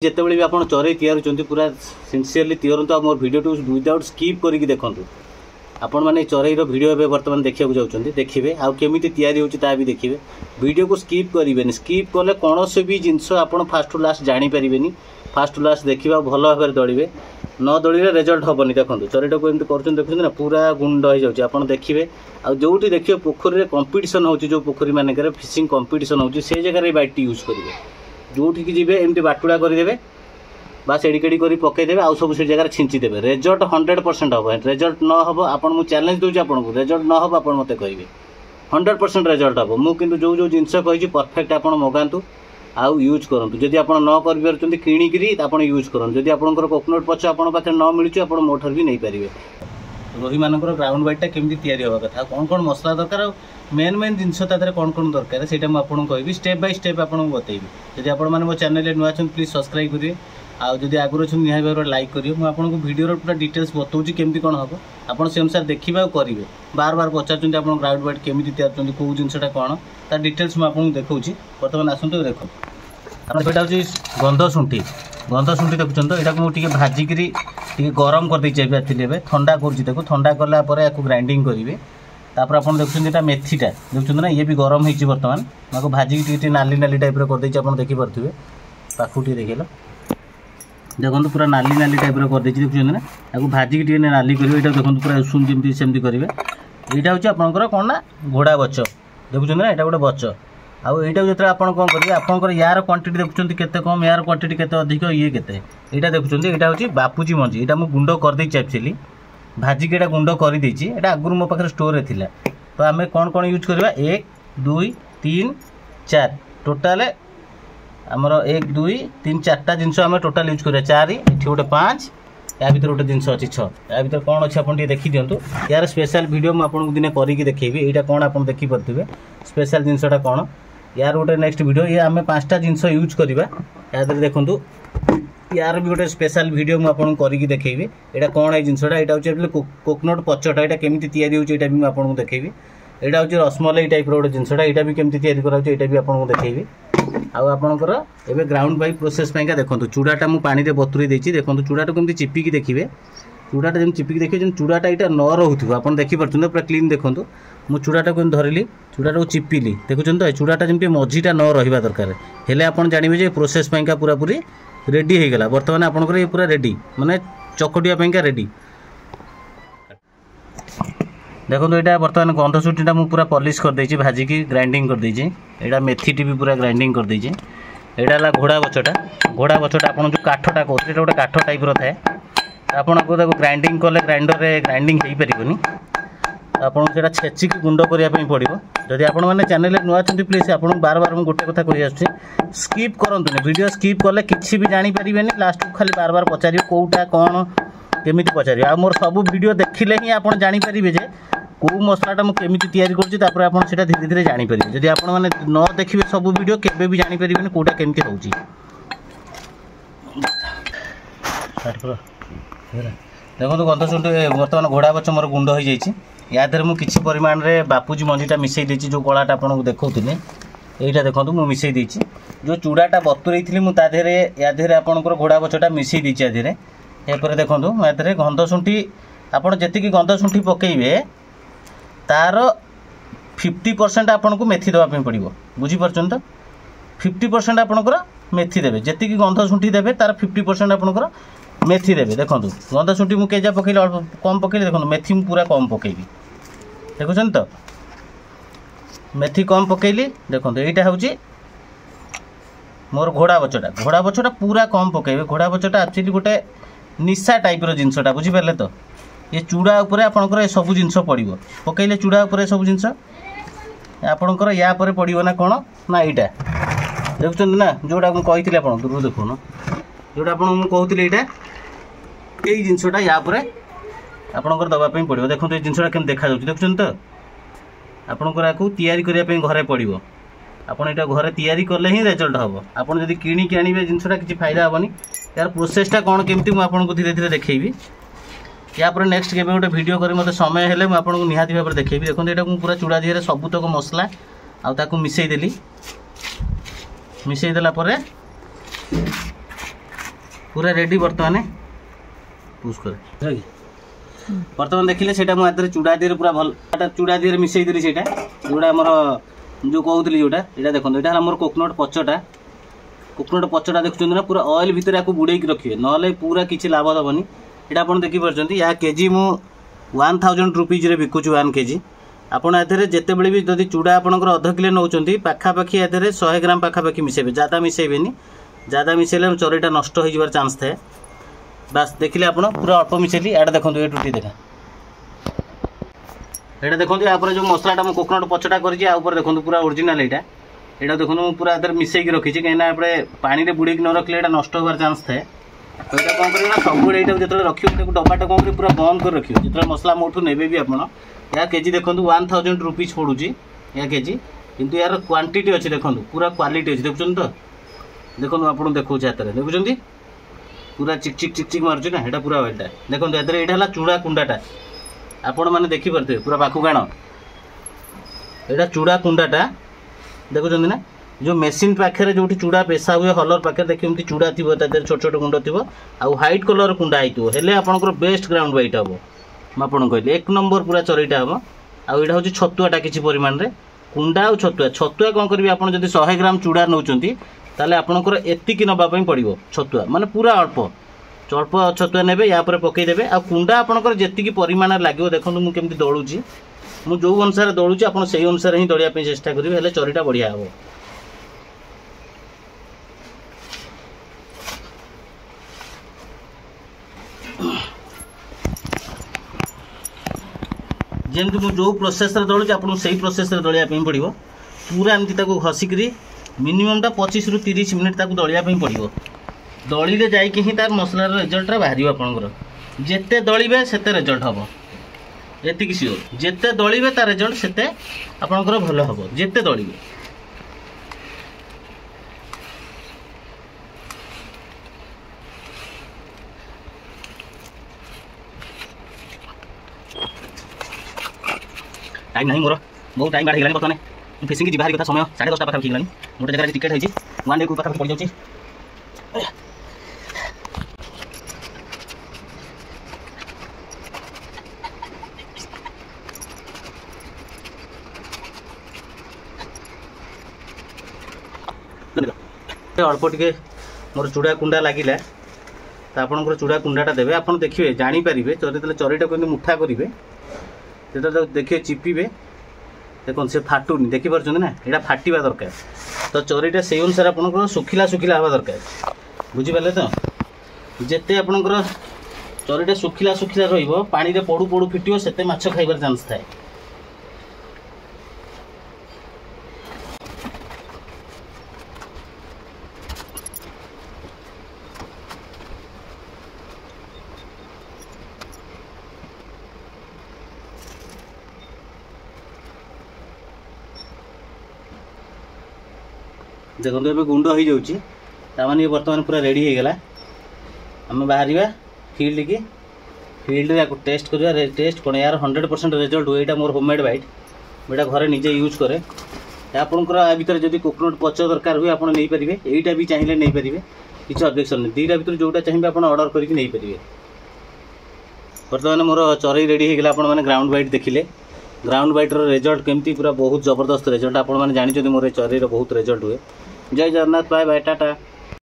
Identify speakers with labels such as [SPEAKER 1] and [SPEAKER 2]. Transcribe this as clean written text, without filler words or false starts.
[SPEAKER 1] जितेबाला भी आप चरई तैयार पूरा सिनसीयरली तैयार मोर वीडियो विदाउट स्किप करके देखूँ आपण मैंने चरईर वीडियो ए बर्तमान देखा जाऊँच देखिए आउ केमी तैयारी होता भी देखिए वीडियो को स्किप करेंगे स्किप कले कौन से भी जिनस आप फास्ट टू लास्ट जानीपारे फास्ट टू लास्ट देखा भल भाव दौड़े न दौड़े रेजल्ट हेनी देखो चरईटा को एमती कर देखते ना पूरा गुंड हो जाए आप देखिए आउटी देखिए पोखरी कंपिटिशन हो जो पोखरी मानक फिशिंग कंपिटिशन हो जगह बैट यूज करेंगे जोठी की जी एमती बाटुड़ा करदे बास एडिकेडी कर पकईदे आउ सब से जगह छिंचीदे रेजल्ट 100% हम रेजल्ट न हम आपन मु चैलेंज दूसरी आपको रेजल्ट न हम आप मत कहे 100% रेजल्ट हम मुझे जो जो जिनस कही परफेक्ट आप मगातु आउ यूज करूँ जदि आप न कर किणिकी आप यूज करूँ जदि आपंकर कोकोनट पच आप न मिलूँ आप मोटर भी नहीं पारे रोही मानक ग्राउंड वाइटा केमी तैयारी हवा कथा कौन कौन मसला दरकार मेन मेन जिनस कौन कौन दरकार से आपको कहि स्टेप बाय स्टेप आपको बतेबी जदि आप मो चैनल नुआ प्लीज सब्सक्राइब करेंगे आदि आगुरी अच्छे निहाय भाव लाइक करेंगे मुझे आपको वीडियो पूरा डिटेल्स बताऊँ केमती कौन हम आप से अनुसार देखा करेंगे बार बार पचार आप ग्राउंड वाइट केमी तैयार कौ जिनसा कौन तार डिटेल्स मुझे आपको देखा बर्तमान आसतु देख यहाँ हूँ गंध शुंठी देखुं यहाँ मुझे भाजिकी गरम कर देती ठंडा कर ठंडा कलापर या ग्राइंडिंग करेंगे तापर आप देखते मेथीटा देखते ना ये भी गरम हो बर्तमान आपको भाजिकी नाली नाली टाइप करदे आप देखिपे पाखु देखल देखो पूरा नाली नाली टाइप कर देखते ना आपको भाजिकी नाली करेंगे यहाँ देखो पूरा उषुम जमी सेमती करेंगे यहाँ हूँ आपंकर कौन ना घोड़ा बच देखुं ना यहाँ गोटे बच आउ यहाँ जो आप कौन करेंगे आपंकर यार क्वांटिटी देखुं केते कम यार क्वांटिटी केते अधिक ये केते यहाँ देखुं यहाँ हूँ बापूजी मंजी यहाँ मुझे गुंड कर एक्चुअली भाजिक यहाँ गुंड कर यहाँ आगुरी मो पाखे स्टोर थी तो आम कौन कौन यूज करवा 1 2 3 4 टोटाल आमर 1 2 3 4टा जिनस आम टोटाल यूज करवा 4 ये गोटे 5 या भर गोटे जिनस अच्छी 6 या भर कौन अच्छे आप देखी दिंतु यार स्पेशल वीडियो मुझे दिने करके देखी यहाँ कौन आप देखिपे स्पेशल जिनसटा कौन यार गोटे नेक्स्ट वीडियो ये आम 5टा जिनस यूज करवा या देखु यार भी गोटे स्पेशल वीडियो मुझे करके देखी यहाँ कौन है जिनसटा यहाँ हूँ कोकोनट पचटा यहाँ केमी तैयारी होता भी मुझे देखी यहाँ हूँ रसमलाई टाइप रोटे जिनसटा यहाँ भी केमी तैयारी कराऊँ यहाँ भी आपको देखी आपणकर एवं ग्राउंड वाइज प्रोसेस पाइका देखो चूड़ाटा मुझे पानी बतुरी देती देखो चूड़ाटा केमी चिपिकी देखिए चूड़ाटा जब चिपिकी देखिए चूड़ाटा यहाँ न रोक आप देखिपे पूरा क्लीन देखो मुझे चूड़ाटा को धरली चूड़ाटा को चिपिली देखुं तो चूड़ाटा जमी मझीटा न रहा दरकार हेले आप जानवे प्रोसेस पाइका पूरा पूरी रेडी हो गला बर्तमान आपंकर ये पूरा रेडी माने चकटिया रेडी देखो यहाँ बर्तमान गंध सुटीटा मुझे पूरा पॉलिश कर देछि भाजिकी ग्राइंडिंग कर देछि यहाँ मेथीटी भी पूरा ग्राइंडिंग कर देछि यहाँ घोड़ा बचटा आप जो काठटा कहते गोटे काठ टाइप थाए आपको ग्राइंडिंग कले ग्राइंडर रे ग्राइंडिंग हो पारनी आपको छेचिकी गुंड करने पड़ो जदि आप चैनल नुआ प्लीज आप बार बार मुझे गोटे कथा कही स्किप करंतुनी वीडियो स्किप कले किसी भी जानीपारे लास्ट को खाली बार बार पचार कौटा कौन केमी पचार आ मोर सब वीडियो देखिले ही आप जानीपारे जे कौ मसलाटा मुझे केमी तैयारी कर आप धीरे धीरे जानीपारे जदि आप न देखिए सब वीडियो केबे भी जानीपारे कौटा केमती होची देखो गंध शुंठी बर्तमान घोड़ा बच मोर गुंड हो जाए या मुझे किसी परिमाण में बापूजी मंजीटा मिसई देती जो कलाटा आपको देखते यहाँ देखो मुझे मिसई देती जो चूड़ाटा बतुरई थी मुझे या आपंकर घोड़ा बचटा मिसई देती यापर देखो मुझे गंध शुंठी आप जी गंध शुंठी पकईबे तार 50% आपन को मेथी देवाई पड़ो बुझीपार तो 50% आपंकर मेथी देवे जी गंध शुंठी देवे तार 50% आपंकर मेथी देवे देखो गंध शुंठी मुझे केजा पकईले कम पकईले देखो मेथी मुझे पूरा कम पकईबी देखुं तो मेथी कम पकईली देखो यहाँ हूँ मोर घोड़ा बचटा पूरा कम पकईबे घोड़ा बचटा एक्चुअली गोटे निशा टाइप जिनसटा बुझीपारे तो ये चूड़ा उपरे आपंकर सब जिनस पड़ो पकईले चूड़ा उपरे सब जिनस आपंकर या पर पड़ो ना कौन ना यहाँ देखुं ना जोटा मुझे आप दूर देखुन जोटा आपको कहती यहाँ यही जिनसटा या आपंकर दवाई पड़ो देखो ये जिनसटा केम देखा देखुं तो आपंकर आपको तैयारी करने घरे पड़ो आपड़ यहाँ घरे तैयारी कले ही रेजल्ट हम आपड़ जब किणिकी आने जिनसटा किसी फायदा हेनी यार प्रोसेसटा कौन केमती मुझे धीरे धीरे देखी या नेक्स्ट के गोटे वीडियो कर मत समय हेले मुझे निहाती भाव देखी देखो यहाँ पूरा चूड़ा दिहरे सबुतक मसला आउ मिसई देली मिसई देला पूरा रेडी बर्तमान पुश करे बर्तमान देखिले सेटा मु आदरे चूड़ा दिरे पूरा भल चूड़ा दिरे मिसई देली सेटा जोड़ा हमर जो कहउतली जोटा एटा देखो एटा हमर कोकोनट पचटा देखुछन ना पूरा ऑयल भितर याकू बुड़े की रखिए नले पूरा किछि लाभ दबनी एटा आपण देखि परछंती या केजी मु 1000 रुपीज रे बिकुछु 1 केजी आपण एथरे जेते बेले भी जदी चूड़ा आपनकर आधा किलो नउचंती पाखा पाखी एथरे 100 ग्राम पाखा पाखी मिसेबे ज्यादा मिसेबेनी ज्यादा मिसेले चोरीटा नष्ट हो जिवार चांस थाए बस देखिले आपण पूरा अल्प मिसेली एटा देखंतु ए टुटी देखा एटा देखंतु या पर जो मसलाटा म कोकोनट पचटा करजी आ ऊपर देखंतु पूरा ओरिजिनल एटा एटा देखंतु म पूरा एथरे मिसेई की रखिछि कहिना आपरे पानी रे बुड़े की न रखले एटा नष्ट होबार चांस थाए तो एटा कोन करिना सब एटा जेतले रखियो तेको डब्बाटा कोन करी पूरा बंद कर रखियो जेतले मसला मोठू नेबे भी आपण या केजी देखंतु 1000 रुपीस पडुची या केजी किंतु यार क्वांटिटी अछि देखंतु पूरा क्वालिटी अछि देखुछन तो देखंतु आपण देखौ छातरे देखुछंती पूरा चिक चिक मारछु ना एटा पूरा ऑयलटा देखंतु एतरे एटा हला चूड़ा कुंडाटा आपण माने देखि परते पूरा बाकु गाण एटा चूड़ा कुंडाटा देखुछंती ना जो मेसिन पाखे जो चूड़ा पेशा हुए हलर पाखे देखिए चूड़ा थी छोट छोट गुंड थी आउ हाइट कलर कुंडा होती है आपंकर बेस्ट ग्राउंड वाइट हम मुझे कहली 1 नंबर पूरा चरईटा हम आउ यहाँ हूँ छतुआटा किसी परिमाण में कुंडा और छतुआ कौन करेंगे आप 100 ग्राम चूड़ा नौकरी ताले आपंकर एतिक नापी पड़ो छतुआ माने पूरा अल्प अल्प छतुआ ने या पकईदेवे आ कुंडा आपंकर जी परिमाण लगे देखो मुझे दलुची मुझे जो अनुसार दलुची आप अनुसार ही दलिया चेष्टा करेंगे चरीटा बढ़िया हम जमी मुझे जो प्रोसेस दलुची आपको से प्रोसेस दलिया पड़ो पूरा एमती घसिक मिनिममटा 25 ରୁ 30 मिनिट दलिया पड़ो दलिले जाकि ही तार मसलार रिजल्टा बाहर आपंकर जिते दलिबे सेते रिजल्ट हम एतिक सियोर जिते दलिबे तार रिजल्ट सेते आपंकर भल हम जिते दलिबे टाइम नहीं मोर बहुत टाइम बाढ़ बर्तमान फिशिंग की बाहर कथा समय 10:30 पाखा गलानी गोटे जगह टिकेट होती 1 डे को पाखा पड़ जाऊँ अल्प टे मोर चूड़ा कुंडा लगिला तो आपंकर चूड़ा कुंडाटा देवे आप देखिए जानीपारे चरीटा को मुठा करेंगे जो देखिए चिपीबे देखो से फाटुनी देखिपुर ना यहाँ फाटा दरकार तो चरीटा से अनुसार आपंकर सुखिला सुखिला हवा दरकार बुझीपारे तो जिते आपंकर चरीटा सुखिला सुखिला रही रे पड़ू पड़ू फिटियो सेते माछ खाइबार चांस थाए देखो ये गुंड हो जाने बर्तमान पूरा रेडी हो गला आम बाहर फील्ड की फील्ड या टेस्ट करवा टेस्ट कौन यार 100% रिजल्ट हुए मोर होममेड वाइट बेटा घरे निजे यूज करे आपंकर आ भर जब कोकोनट पच दरकार हुए आप नहीं पारे यहीटा भी चाहिए नहीं पारे किसी ऑब्जेक्शन नहीं दीटा भर जोटा चाहिए आप ऑर्डर करके नहीं पारे बर्तमान मोर चरई रेडी हो गला आप ग्राउंड वाइट देखिले ग्राउंड वाइट रिजल्ट केमती पूरा बहुत जबरदस्त रिजल्ट आप जानते मोर चरई बहुत रिजल्ट हुए जय जगन्नाथ बाय बाय टाटा।